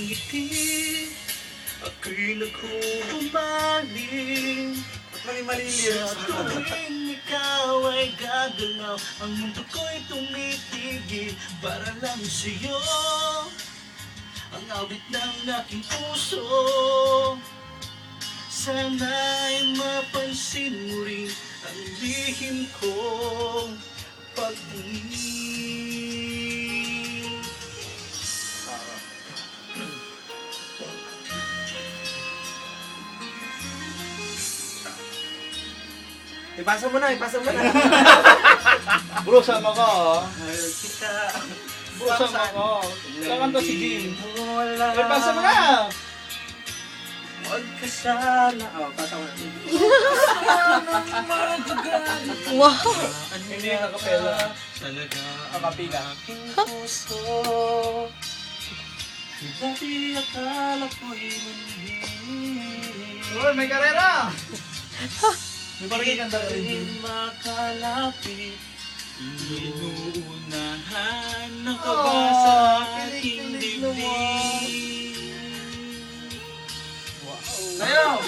ngiti, ako'y naghuhumaling. Sa tuwing ikaw ay gagalaw, ang mundo ko'y tumitigil para lang sa'yo. Ang awit ng aking puso, sana'y mapansin mo rin ang lihim kong pag-ibig. Ipasa mo na. Bro, sama ka ah. Mahal kita. Bro, sama ka. Kakanta si Jim. Wala. Ipasa mo na. Huwag ka sana. Oh, pasa mo na. Wow! Hindi yung nakapela. Talaga Akapila. aking puso. Dati akala ko'y hindi. Uy, may karera! May parang ganda ka rin, Jim. Makalapit, inuunahan ng Oh, kaba sa aking kilig naman. dibdib. Tayo!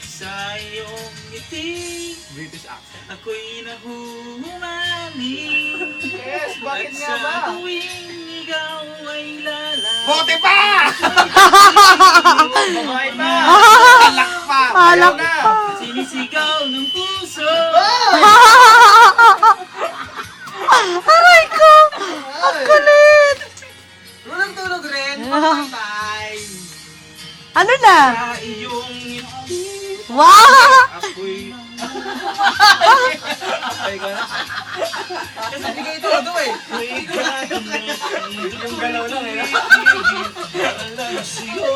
Sa iyong ngiti, British accent. ako'y nahuhumaling. Yes, bakit At nga ba? sa tuwing ikaw ay lalapit, Bote pa! Babae pa! Alak pa! Alak Ayaw na! pa! sinisigaw ng puso. Aray ko! Ang kulit! Tulog rin. Time. Ano na? Sa iyong ngiti, Wow! ako'y Kasi hindi kayo tulog eh. yung galaw lang eh. Alam sa'yo,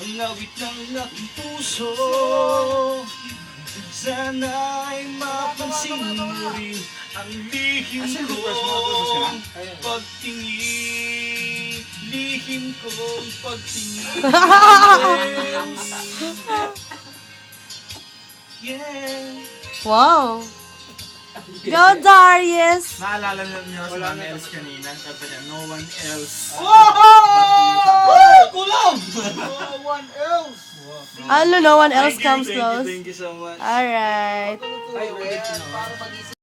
ang awit ng aking puso. Sana'y mapansin mo rin ang lihim kong pagtingin. Lihim kong pagtingin. Yeah. Wow! Go, Darius! Naalala niyo si Mami Els kanina? Sabi niya, no one else. Kulong! No one else! Ano, no one else comes close? Thank you so much. Alright. Ay, para pag-isip.